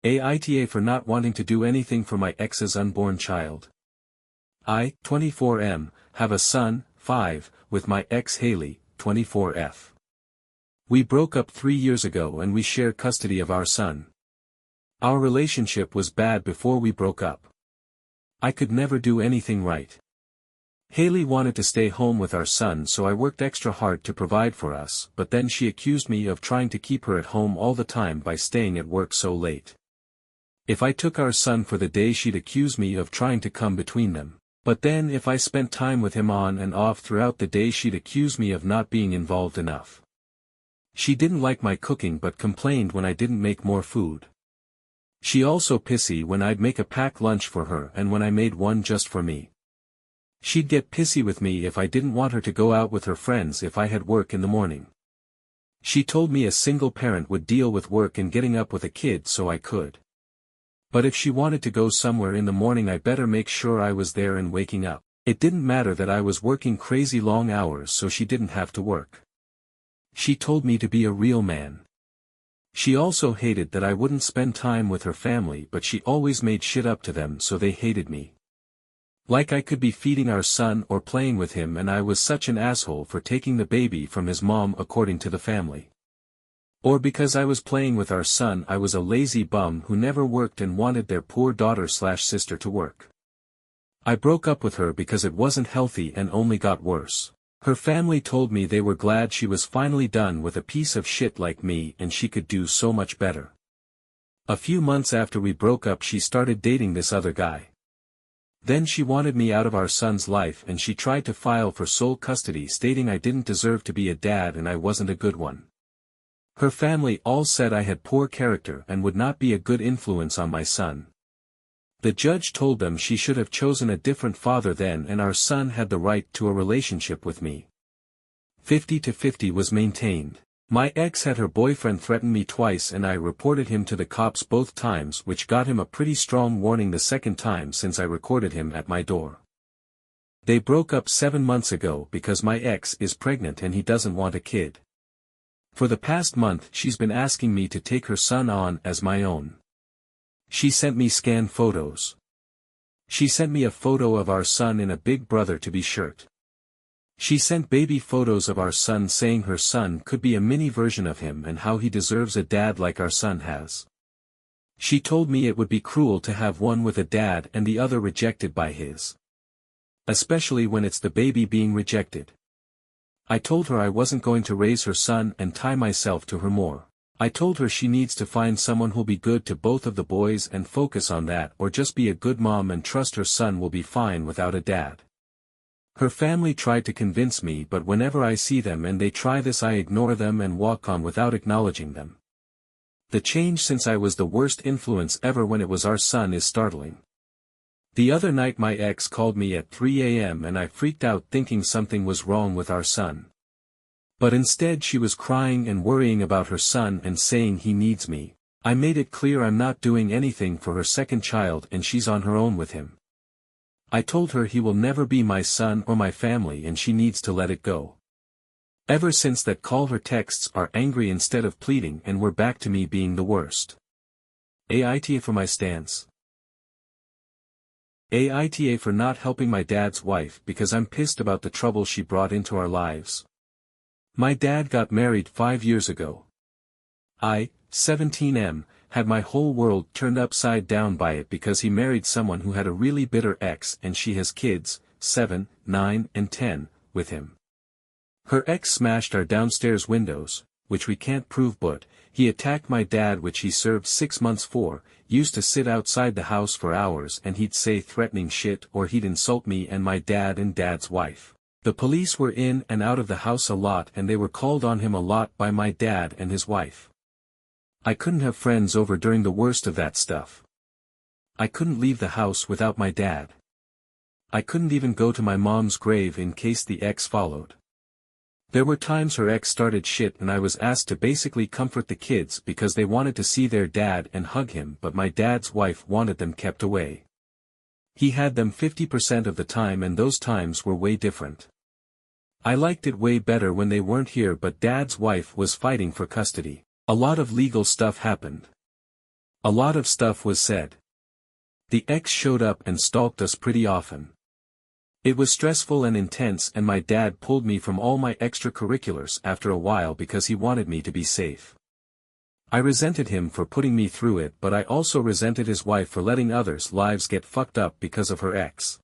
AITAH for not wanting to do anything for my ex's unborn child. I, 24M, have a son, 5, with my ex Haley, 24F. We broke up 3 years ago and we share custody of our son. Our relationship was bad before we broke up. I could never do anything right. Haley wanted to stay home with our son, so I worked extra hard to provide for us, but then she accused me of trying to keep her at home all the time by staying at work so late. If I took our son for the day, she'd accuse me of trying to come between them. But then if I spent time with him on and off throughout the day, she'd accuse me of not being involved enough. She didn't like my cooking but complained when I didn't make more food. She also pissy when I'd make a packed lunch for her and when I made one just for me. She'd get pissy with me if I didn't want her to go out with her friends if I had work in the morning. She told me a single parent would deal with work and getting up with a kid so I could. But if she wanted to go somewhere in the morning, I better make sure I was there and waking up. It didn't matter that I was working crazy long hours so she didn't have to work. She told me to be a real man. She also hated that I wouldn't spend time with her family, but she always made shit up to them so they hated me. Like I could be feeding our son or playing with him and I was such an asshole for taking the baby from his mom according to the family. Or because I was playing with our son I was a lazy bum who never worked and wanted their poor daughter/sister to work. I broke up with her because it wasn't healthy and only got worse. Her family told me they were glad she was finally done with a piece of shit like me and she could do so much better. A few months after we broke up she started dating this other guy. Then she wanted me out of our son's life and she tried to file for sole custody, stating I didn't deserve to be a dad and I wasn't a good one. Her family all said I had poor character and would not be a good influence on my son. The judge told them she should have chosen a different father then and our son had the right to a relationship with me. 50-50 was maintained. My ex had her boyfriend threaten me twice and I reported him to the cops both times, which got him a pretty strong warning the second time since I recorded him at my door. They broke up 7 months ago because my ex is pregnant and he doesn't want a kid. For the past month she's been asking me to take her son on as my own. She sent me scanned photos. She sent me a photo of our son in a Big Brother to be shirt. She sent baby photos of our son saying her son could be a mini version of him and how he deserves a dad like our son has. She told me it would be cruel to have one with a dad and the other rejected by his. Especially when it's the baby being rejected. I told her I wasn't going to raise her son and tie myself to her more. I told her she needs to find someone who'll be good to both of the boys and focus on that, or just be a good mom and trust her son will be fine without a dad. Her family tried to convince me, but whenever I see them and they try this I ignore them and walk on without acknowledging them. The change since I was the worst influence ever when it was our son is startling. The other night my ex called me at 3 a.m. and I freaked out thinking something was wrong with our son. But instead she was crying and worrying about her son and saying he needs me. I made it clear I'm not doing anything for her second child and she's on her own with him. I told her he will never be my son or my family and she needs to let it go. Ever since that call her texts are angry instead of pleading and we're back to me being the worst. AITAH for my stance. AITAH for not helping my dad's wife because I'm pissed about the trouble she brought into our lives. My dad got married 5 years ago. I, 17M, had my whole world turned upside down by it because he married someone who had a really bitter ex and she has kids, 7, 9 and 10, with him. Her ex smashed our downstairs windows, which we can't prove, but he attacked my dad, which he served 6 months for, used to sit outside the house for hours and he'd say threatening shit or he'd insult me and my dad and dad's wife. The police were in and out of the house a lot and they were called on him a lot by my dad and his wife. I couldn't have friends over during the worst of that stuff. I couldn't leave the house without my dad. I couldn't even go to my mom's grave in case the ex followed. There were times her ex started shit and I was asked to basically comfort the kids because they wanted to see their dad and hug him, but my dad's wife wanted them kept away. He had them 50% of the time and those times were way different. I liked it way better when they weren't here, but dad's wife was fighting for custody. A lot of legal stuff happened. A lot of stuff was said. The ex showed up and stalked us pretty often. It was stressful and intense, and my dad pulled me from all my extracurriculars after a while because he wanted me to be safe. I resented him for putting me through it, but I also resented his wife for letting others' lives get fucked up because of her ex.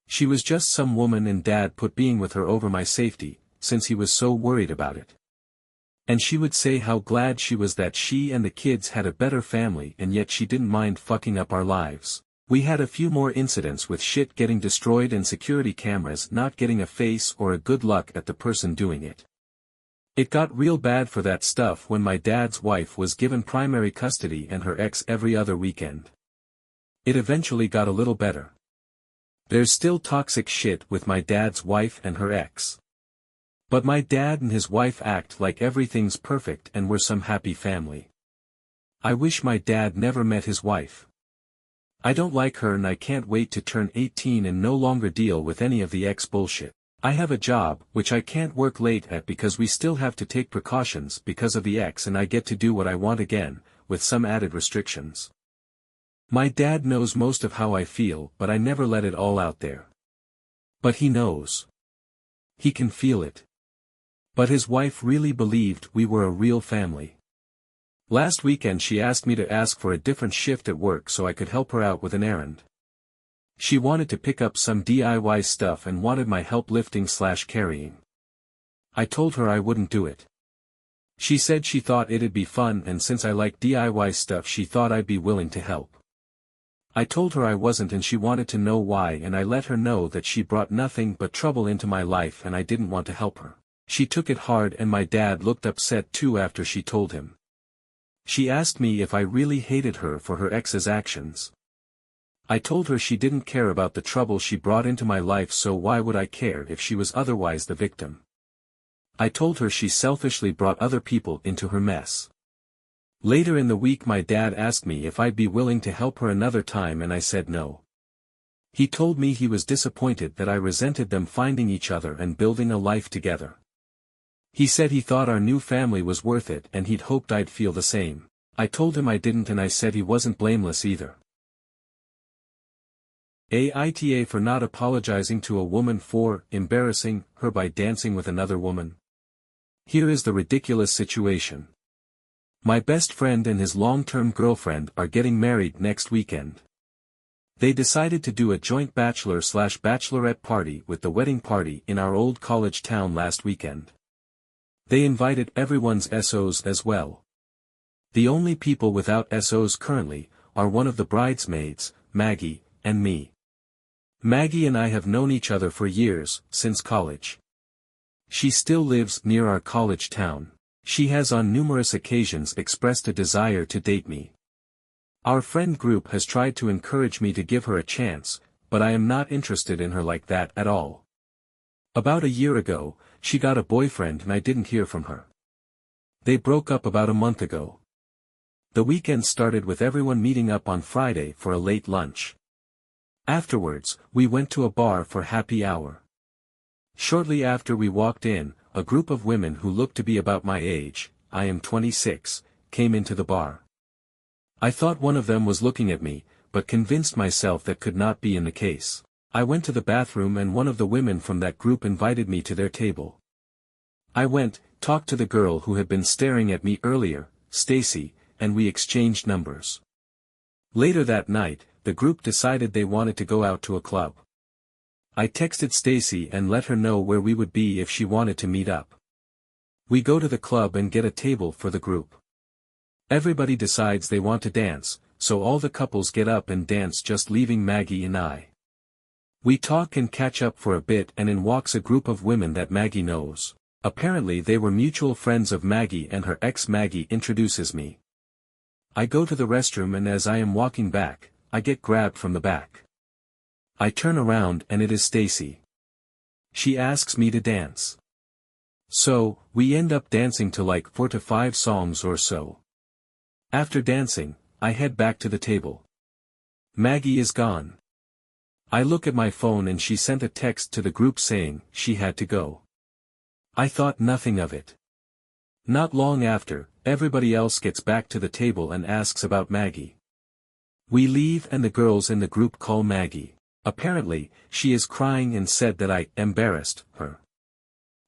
She was just some woman, and Dad put being with her over my safety, since he was so worried about it. And she would say how glad she was that she and the kids had a better family, and yet she didn't mind fucking up our lives. We had a few more incidents with shit getting destroyed and security cameras not getting a face or a good luck at the person doing it. It got real bad for that stuff when my dad's wife was given primary custody and her ex every other weekend. It eventually got a little better. There's still toxic shit with my dad's wife and her ex. But my dad and his wife act like everything's perfect and we're some happy family. I wish my dad never met his wife. I don't like her, and I can't wait to turn 18 and no longer deal with any of the ex bullshit. I have a job, which I can't work late at because we still have to take precautions because of the ex, and I get to do what I want again, with some added restrictions. My dad knows most of how I feel, but I never let it all out there. But he knows. He can feel it. But his wife really believed we were a real family. Last weekend she asked me to ask for a different shift at work so I could help her out with an errand. She wanted to pick up some DIY stuff and wanted my help lifting/carrying. I told her I wouldn't do it. She said she thought it'd be fun, and since I like DIY stuff she thought I'd be willing to help. I told her I wasn't, and she wanted to know why, and I let her know that she brought nothing but trouble into my life and I didn't want to help her. She took it hard, and my dad looked upset too after she told him. She asked me if I really hated her for her ex's actions. I told her she didn't care about the trouble she brought into my life, so why would I care if she was otherwise the victim? I told her she selfishly brought other people into her mess. Later in the week my dad asked me if I'd be willing to help her another time, and I said no. He told me he was disappointed that I resented them finding each other and building a life together. He said he thought our new family was worth it and he'd hoped I'd feel the same. I told him I didn't, and I said he wasn't blameless either. AITAH for not apologizing to a woman for embarrassing her by dancing with another woman. Here is the ridiculous situation. My best friend and his long-term girlfriend are getting married next weekend. They decided to do a joint bachelor/bachelorette party with the wedding party in our old college town last weekend. They invited everyone's SOs as well. The only people without SOs currently are one of the bridesmaids, Maggie, and me. Maggie and I have known each other for years, since college. She still lives near our college town. She has on numerous occasions expressed a desire to date me. Our friend group has tried to encourage me to give her a chance, but I am not interested in her like that at all. About a year ago, she got a boyfriend and I didn't hear from her. They broke up about a month ago. The weekend started with everyone meeting up on Friday for a late lunch. Afterwards, we went to a bar for happy hour. Shortly after we walked in, a group of women who looked to be about my age, I am 26, came into the bar. I thought one of them was looking at me, but convinced myself that could not be in the case. I went to the bathroom and one of the women from that group invited me to their table. I went, talked to the girl who had been staring at me earlier, Stacy, and we exchanged numbers. Later that night, the group decided they wanted to go out to a club. I texted Stacy and let her know where we would be if she wanted to meet up. We go to the club and get a table for the group. Everybody decides they want to dance, so all the couples get up and dance, just leaving Maggie and I. We talk and catch up for a bit, and in walks a group of women that Maggie knows. Apparently they were mutual friends of Maggie, and her ex Maggie introduces me. I go to the restroom, and as I am walking back, I get grabbed from the back. I turn around and it is Stacy. She asks me to dance. So, we end up dancing to like 4 to 5 songs or so. After dancing, I head back to the table. Maggie is gone. I look at my phone and she sent a text to the group saying she had to go. I thought nothing of it. Not long after, everybody else gets back to the table and asks about Maggie. We leave and the girls in the group call Maggie. Apparently, she is crying and said that I embarrassed her.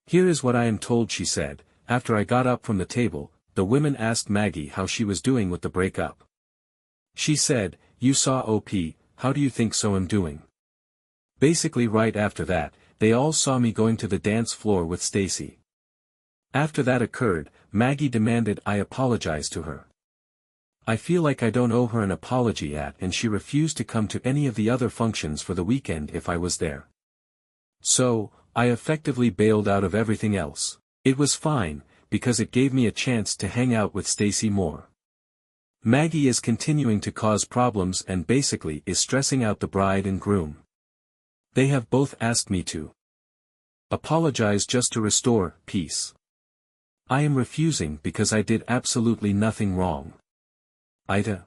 Here is what I am told she said. After I got up from the table, the women asked Maggie how she was doing with the breakup. She said, "You saw OP, how do you think so am doing?" Basically right after that, they all saw me going to the dance floor with Stacy. After that occurred, Maggie demanded I apologize to her. I feel like I don't owe her an apology and she refused to come to any of the other functions for the weekend if I was there. So, I effectively bailed out of everything else. It was fine, because it gave me a chance to hang out with Stacy more. Maggie is continuing to cause problems and basically is stressing out the bride and groom. They have both asked me to apologize just to restore peace. I am refusing because I did absolutely nothing wrong. AITAH.